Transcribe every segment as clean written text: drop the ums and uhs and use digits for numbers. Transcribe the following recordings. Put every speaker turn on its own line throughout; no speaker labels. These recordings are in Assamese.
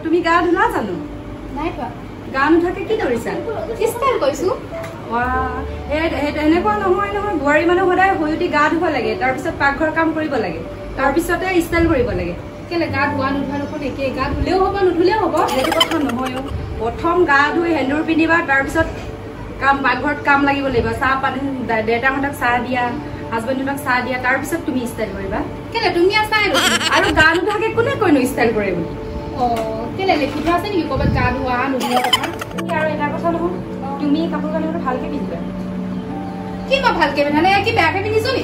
তুমি গা ধুলা জানো
নাই পা
গা নুধাকে কি কৰিছা
ষ্টাইল কৈছো
এনেকুৱা নহয় নহয় বোৱাৰী মানুহ সদায় শুই উঠি গা ধুব লাগে তাৰপিছত পাকঘৰ কাম কৰিব লাগে তাৰপিছতে ষ্টাইল কৰিব লাগে
কেলে গা ধোৱা নুধোৱা দেখোন একে গা ধুলেও হ'ব নুধুলেও হ'ব
সেইটো কথা নহয় প্ৰথম গা ধুই সেন্দুৰ পিন্ধিবা তাৰপিছত কাম পাকঘৰত কাম লাগিব লাগিব চাহ পানী দেউতাহঁতক চাহ দিয়া হাজবেণ্ডহঁতক চাহ দিয়া তাৰপিছত তুমি ষ্টাইল কৰিবা
কেলে তুমি আছা
আৰু গা নুধাকে কোনে কৈনো ষ্টাইল কৰে বুলি
কেলে লিখি থোৱা আছে নেকি ক'ৰবাত গা ধোৱা নুধোৱা কথা
আৰু এটা কথা নহয় তুমি কাপোৰ কানিবোৰ ভালকে পিন্ধিবা
কি মই ভালকে পিন্ধা নাই কি বেয়াকে পিন্ধিছো নি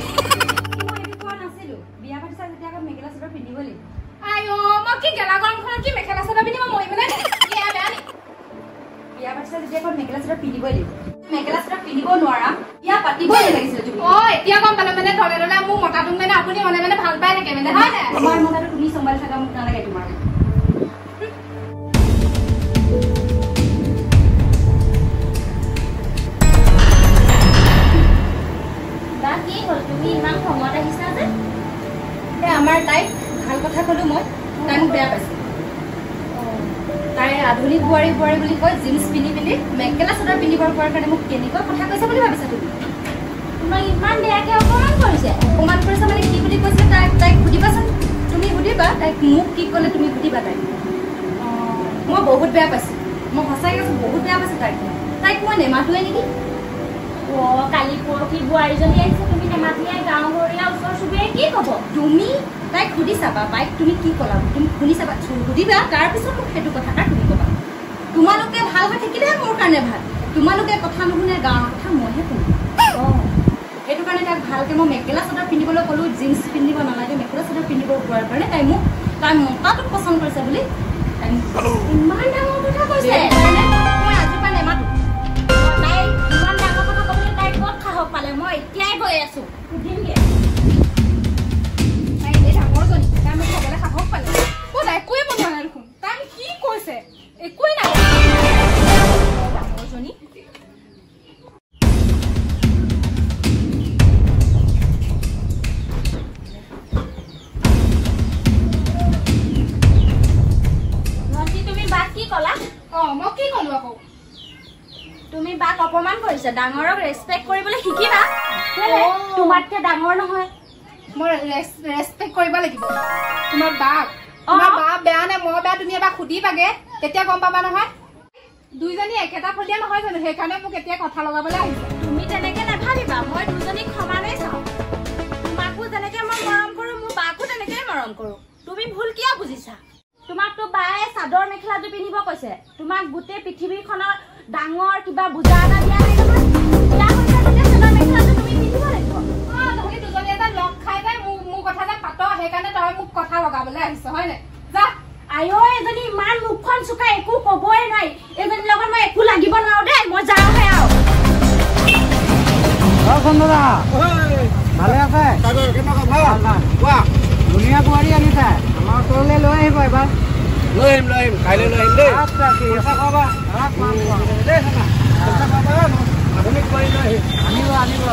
মই এইটো কোৱা নাছিলো বিয়া পাতিছা যেতিয়া আকৌ মেখেলা চাদৰ পিন্ধিব লাগিব
আইও মই কি গেলা গৰমখনত কি মেখেলা চাদৰ পিন্ধিব মৰি মানে কি বেয়া নি
বিয়া পাতিছা যেতিয়া আকৌ মেখেলা চাদৰ পিন্ধিবই লাগিব মেখেলা চাদৰ পিন্ধিব নোৱাৰা বিয়া পাতিবই লাগিছিল তুমি
এতিয়া গম পালে মানে ধৰে ধৰে মোৰ মতাটোক মানে আপুনি মনে মনে ভাল পাই থাকে মানে হয় নাই
তোমাৰ মতাটো তুমি চম্ভালি থাকা মোক নালাগে তোমাৰ
কি হ'ল তুমি ইমান খঙত আহিছা যে আমাৰ তাইক ভাল কথা ক'লো মই তাই মোক বেয়া পাইছে তাই আধুনিক বোৱাৰী বোৱাৰী বুলি কয় জিন্স পিন্ধি পিন্ধি মেখেলা চাদৰ পিন্ধিবৰ পৰাৰ কাৰণে মোক কেনেকুৱা কথা কৈছে বুলি ভাবিছা তুমি তোমাক ইমান বেয়াকে অপমান কৰিছে মানে কি বুলি কৈছে তাইক সুধিবাচোন তুমি সুধিবা তাইক মোক কি ক'লে তুমি সুধিবা তাইক মই বহুত বেয়া পাইছো মই সঁচাকৈ কৈছো বহুত বেয়া পাইছো তাইক মই নেমাতোৱে নেকি কালি পৰহি বোৱাৰীজনী আহিছে তুমি নেমাতিয়ে গাঁও ঘৰীয়া ওচৰ চুবুৰীয়াই কি ক'ব তুমি তাইক সুধি চাবা বাইক তুমি কি ক'লা তুমি শুনি চাবা সুধিবা তাৰপিছত মোক সেইটো কথাটা তুমি ক'বা তোমালোকে ভাল হৈ থাকিলেহে মোৰ কাৰণে ভাল তোমালোকে কথা নুশুনে গাঁৱৰ কথা মইহে শুনো সেইটো কাৰণে তাইক ভালকৈ মই মেখেলা চাদৰ পিন্ধিবলৈ ক'লো জিন্স পিন্ধিব নালাগে মেখেলা চাদৰ পিন্ধিব পোৱাৰ কাৰণে তাই মতাটোক পচন্দ কৰিছে বুলি তাই ইমান ডাঙৰ কথা কৈছে মই আজিৰ পৰা নেমাতো তাই ইমান ডাঙৰ কথা ক'বলৈ তাই ক'ত সাহস পালে মই এতিয়াই গৈ আছো সুধিমগে তাই এই ডাঙৰজনী তাই মোক ক'বলৈ সাহস পালে তাই একোৱে বনোৱা নাই দেখোন তাই কি কৈছে একোৱে নাই ডাঙৰজনী মই কি ক'লো আকৌ তুমি বাক অপমান কৰিছা ডাঙৰক ৰেছপেক্ট কৰিবলৈ শিকিবা তোমাতকে ডাঙৰ নহয় মই ৰেছপেক্ট কৰিব লাগিব তোমাৰ বাক তোমাৰ বা বেয়া নে মই বেয়া তুমি এবাৰ সুধিবাগে তেতিয়া গম পাবা নহয় দুইজনী একেটা ফলীয়া নহয় জানো সেইকাৰণে মোক এতিয়া কথা লগাবলৈ আহিছে তুমি তেনেকে নাভাবিবা মই দুজনীক সমানেই চাওঁ তোমাকো যেনেকে মই মৰম কৰো মোৰ বাকো তেনেকেই মৰম কৰো তুমি ভুল কিয় বুজিছা তোমাকতো বায়ে চাদৰ মেখেলাযোৰ পিন্ধিব কৈছে তোমাক গোটেই পৃথিৱীখনৰ ডাঙৰ কিবা বুজা এটা দিয়া নাই নহয় বিয়া হৈছে তেতিয়া চাদৰ মেখেলাযোৰ তুমি পিন্ধিব লাগিব তুমি দুজনী এটা লগ খাই যায় মোৰ কথা যে পাত সেইকাৰণে তই মোক কথা লগাবলৈ আহিছ হয় নাই যা আইও এজনী ইমান মুখখন চুকা একো ক'বই নাই এজনীৰ লগত মই একো লাগিব নোৱাৰো দেই মই যাওঁহে আৰু
ভালে আছে ধুনীয়া বোৱাৰী আনিছে আমাৰ ওচৰলৈ লৈ আহিব এবাৰ লৈ আহিম কাইলৈ লৈ আহিম দেই আধুনিক বোৱাৰী লৈ আহিম আনিব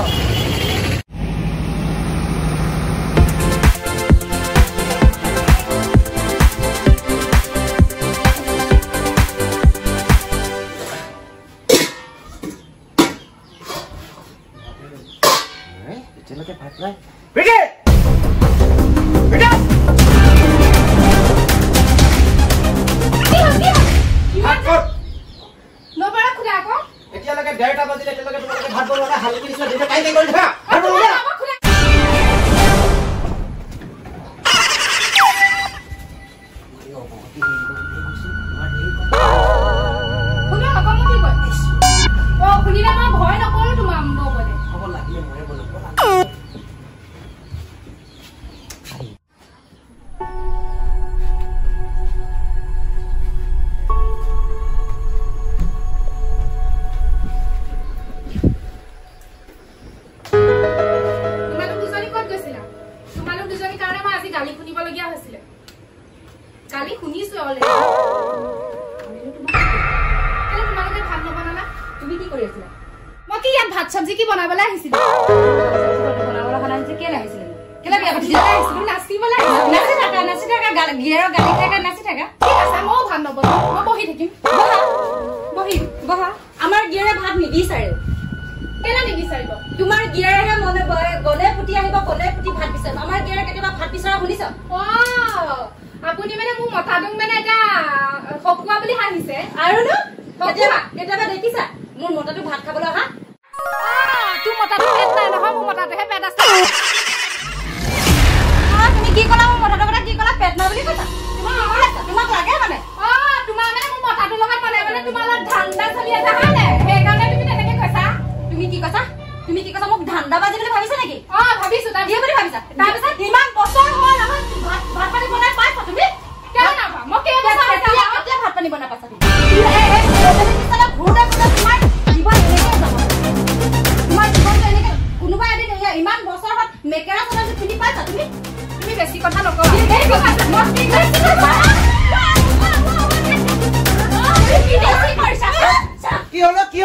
এতিয়ালৈকে ভাত নাই এতিয়ালৈকে 1:30 বাজিলে এতিয়ালৈকে তোমালোকে ভাত বনোৱা নাই হালকি দিছিলা দিনে কাই কৰি থকা ভাত বনোৱা
ভয় নকৰো তোমাৰ বলে
খবৰ লাগিলে ময়ে বনাব
কালি শুনিছো তুমি কি কৰি আছিলা মই কি ইয়াত ভাত চব্জি কি বনাবলৈ আহিছিলো
বনাবলৈ আহিছে কেলে আহিছিলে কেলা বিয়া পাতিছিলা তুমি নাচিবলে নাচি থাকা গিয়েৰৰ গালি থাকা নাচি থাকা
ঠিক আছে মই ভাত নবনাও মই বহি থাকিম
বহা আমাৰ গিয়েৰে ভাত নিবিচাৰে
কেলা নিবিচাৰিব
তোমাৰ গিয়েৰেহে মনে গলে পুতি আহিব গলে পুতি ভাত বিচাৰিব আমাৰ গিয়েৰে কেতিয়াবা ভাত বিচৰা শুনিছ
আপুনি মানে মোৰ মতাটোক মানে এটা হকুৱা বুলি হাঁহিছে
আৰু ন কেতিয়াবা দেখিছা মোৰ মতাটো ভাত খাবলৈ অহা
তোৰ মতাটো পেট নাই নহয় মোৰ মতাটোহে পেট আছে
তুমি কি ক'লা মোৰ মতাটোৰ কথা কি ক'লা পেট নাই বুলি কৈছা তোমাক লাগে মানে
তোমাৰ মানে মোৰ মতাটোৰ লগত মানে তোমাৰ লগত ধান্দা চলি আছে হয়নে সেইকাৰণে তুমি তেনেকে কৈছা
তুমি কি কৈছা মোক ধান্দাবাজি বুলি ভাবিছা নেকি
ভাবিছো তাৰ
দিয়ে বুলি ভাবিছা তাৰপিছত ইমান বছৰ হ'ল আমাৰ ভাত পানী বনাই পাইছা তুমি
কিয় নাপা মই কেতিয়া
ভাত পানী বনাই পাইছা তোমাৰ জীৱনটো এনেকে কোনোবা এদিন ইমান বছৰ হ'ল মেকেৰা চাদৰ পিন্ধি পাইছা তুমি
বেছি কথা নকবা
কি হল কি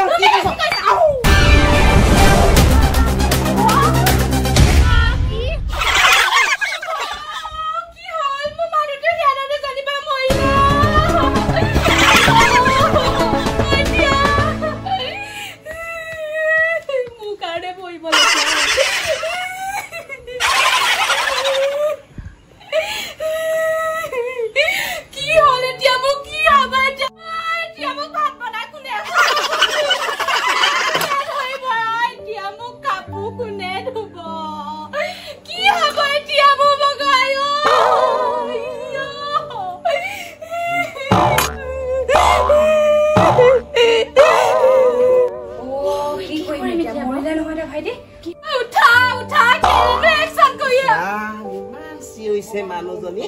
মানুহজনী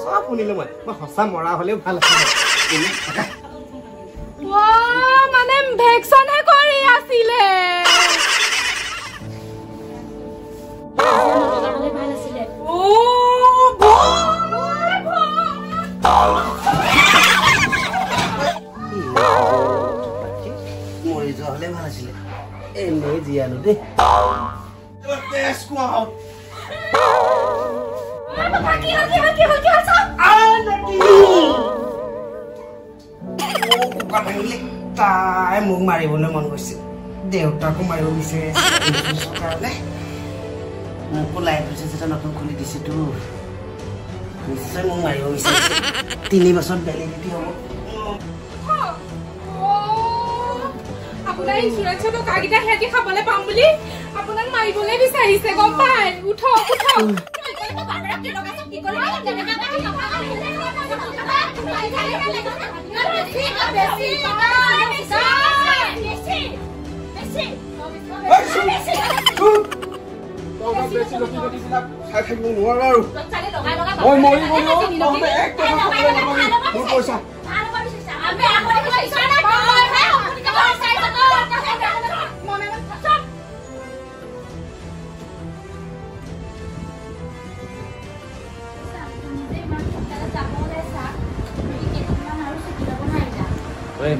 সব শুনিলো মই সঁচা মৰা হলেও ভাল আছিল
মানে ভেকচনহে কৰি আছিলে
মৰি যোৱা হলে ভাল আছিলে এনেই জীয়ালো দেই তাই মোক মাৰিবলৈ মন গৈছে দেউতাকো মাৰিব বিচাৰে মোকো লাইফ এটা নতুন খুলি দিছেতো নিশ্চয় মোক মাৰিব বিচাৰিছে 3 বছৰ ভেলিডিটি হ'ব
আপোনাৰ ইনসুৰেন্সৰ কাগজটা হেতি খাবলৈ পাম বুলি আপোনাক মাৰিবলৈ বিচাৰিছে গম পাই উঠক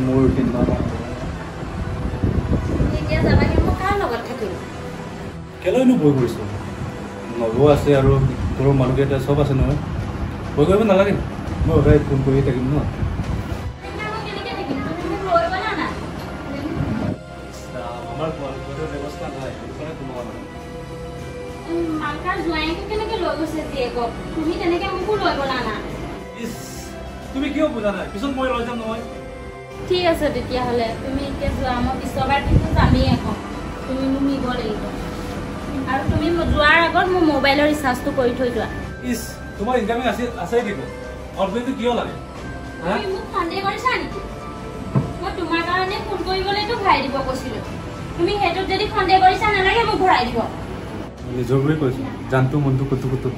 মোৰ কেলৈনো বৈ কৰিছো নবৌ আছে আৰু ঘৰৰ মানুহকেইটা চব আছে নহয় বৈ কৰিব নালাগে মই সদায় ফোন কৰি থাকিম ন আমাৰ ব্যৱস্থা নাই তুমি কিয় বুজা নাই পিছত মই লৈ যাম নহয়
ঠিক আছে তেতিয়াহ'লে তুমি এতিয়া যোৱা মই পিছৰবাৰ কিন্তু যামেই এখন তুমি মোক নিব লাগিব আৰু তুমি যোৱাৰ আগত মোৰ মোবাইলৰ ৰিচাৰ্জটো কৰি থৈ যোৱা
তোমাৰ ইনকামিং আছে দিব অৰ্ডাৰটো কিয় লাগে
তুমি মোক সন্দেহ কৰিছা নেকি মই তোমাৰ কাৰণে ফোন কৰিবলৈতো ঘূৰাই দিব কৈছিলোঁ তুমি সেইটোত যদি সন্দেহ কৰিছা নালাগে মোক ঘূৰাই দিব
নিজৰ বুলি কৈছো জানটো মনটো কুটু কুটু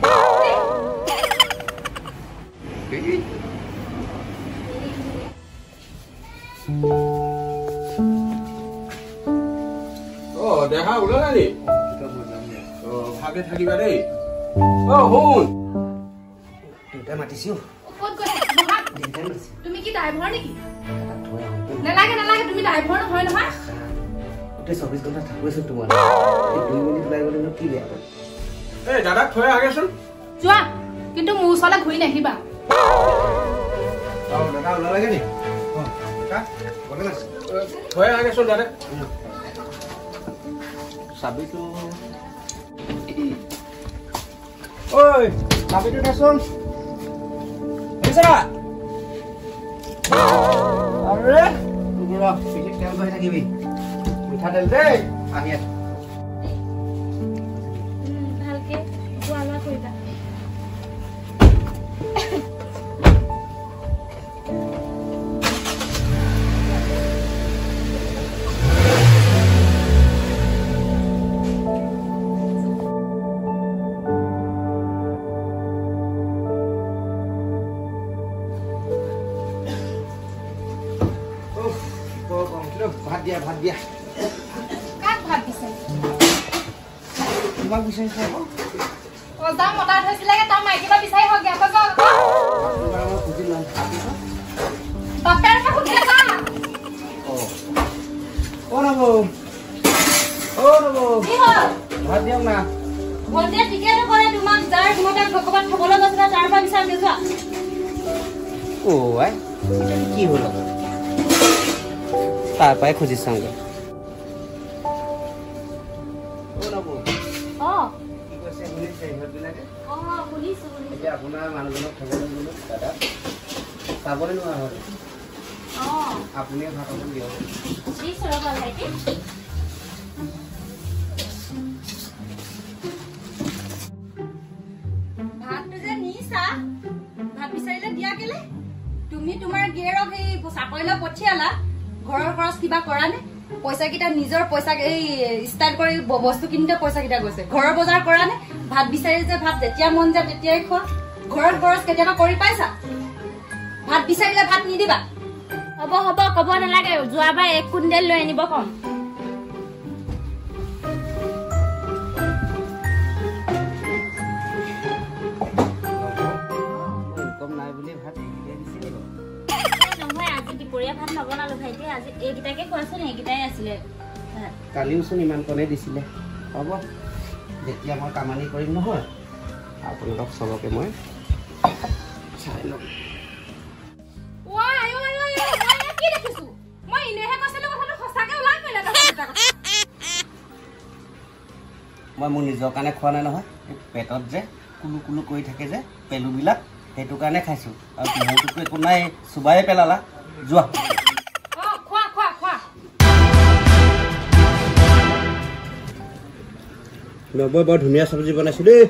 দেখা ওলালা নি ভাগে থাকিবা দেই শুন
দেউতাই মাতিছো
তুমি কি ড্ৰাইভাৰ নেকি নালাগে নালাগে তুমি ড্ৰাইভাৰ নহয় নহয়
গোটেই 24 ঘণ্টা থাকোৱেছো তোমাৰ 2 মিনিট ওলাই গ'লে কি বেয়া
এই দাদাক থৈ আহেচোন
যোৱা কিন্তু মোৰ ওচৰলৈ ঘূৰি নাহিবা
দাদা ওলালাগে নি
থৈ আহেচোন দাদাক
চাবিটো ঐ চাবিটো দেচোন আৰে পিঠিত তেল বহি থাকিবি মিঠাতেল দেই আহি আছে
ভালকে খোৱা লোৱা কৰিবা
ভাত দিয়া
কাক ভাত দিছে
তোমাক বিচাৰিছে
অজা মতা থৈছিলে তাৰ মাইকিবা বিচাৰি হওক গেপ গল বাপেৰ পৰা সুধিলে যা কি হ'ল
ভাত দিয়ক না
ভণ্টিয়ে ঠিকে নকৰে তোমাক যাৰ ঘৰতে ভগৱান থবলৈ গৈছিলে তাৰ পৰা বিচাৰি যোৱা
কি হ'ল তাৰ পৰাই খুজি চাওঁগে আপোনাৰ মানুহজনক থবলৈ গ'লো দাদা চাবলৈ নোৱাৰা হ'ল আপুনিয়ে ভাত অকণ দিয়ক
ভাতটো যে নিছা ভাত বিচাৰিলে দিয়া কেলে তুমি তোমাৰ গিয়েৰক এই চাকৰিলৈ পঠিয়ালা ঘৰৰ খৰচ কিবা কৰা নে পইচা কেইটা নিজৰ পইচা এই ষ্টাইল কৰি বস্তু কিনোতে পইচা কেইটা গৈছে ঘৰৰ বজাৰ কৰা নে ভাত বিচাৰি যে ভাত যেতিয়া মন যায় তেতিয়াই খোৱা ঘৰত খৰচ কেতিয়াবা কৰি পাইছা ভাত বিচাৰিলে ভাত নিদিবা
হ'ব হ'ব ক'ব নালাগে যোৱাবাৰ 1 কুইণ্টেল লৈ আনিব কম
নাই বুলি ভাত দিছিলে
নহয় আজি দুপৰীয়া ভাত নবনালো ভাইটি আজি এইকেইটাকে খোৱাচোন এইকেইটাই আছিলে
কালিওচোন ইমান কণে দিছিলে হ'ব যেতিয়া মই কামানি কৰিম নহয় আপোনালোক চবকে মই চাই ল'ম মই মোৰ নিজৰ কাৰণে খোৱা নাই নহয় পেটত যে কুলু কুলু কৰি থাকে যে পেলুবিলাক সেইটো কাৰণে খাইছোঁ আৰু মোৰটোতো একো নাই চুবাই পেলালা যোৱা নবৈ বৰ ধুনীয়া চব্জি বনাইছো দেই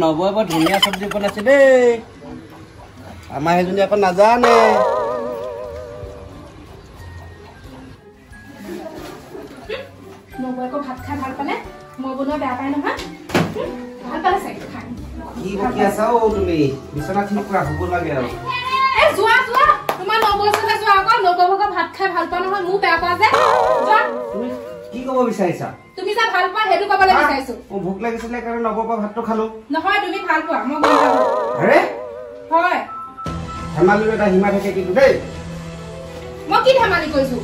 নবৈ বৰ ধুনীয়া চব্জি বনাইছে দেই আমাৰ সেইজনী আকৌ নাজানে
নবৈ আকৌ ভাত খাই ভাল পালে মই বনোৱা বেয়া পাই নহয় ভাল পালে চাগে খাই
কি বকি আছা তুমি বিচনা ঠিক কৰা হ'ব লাগে আৰু
যোৱা তোমাৰ নবৈ ওচৰলৈ যোৱা আকৌ নবৈ ভাত খাই ভাল পোৱা নহয় মোৰ বেয়া পোৱা যে যোৱা
তুমি কি ক'ব বিচাৰিছা
তুমি যে ভাল পোৱা সেইটো ক'বলৈ বিচাৰিছো
মোৰ ভোক লাগিছিলে কাৰণে নবৈ পৰা ভাতটো খালো
নহয় তুমি ভাল পোৱা মই গম পাওঁ
আৰে
হয়
ধেমালিৰ এটা সীমা থাকে কিন্তু দেই
মই কি ধেমালি কৰিছো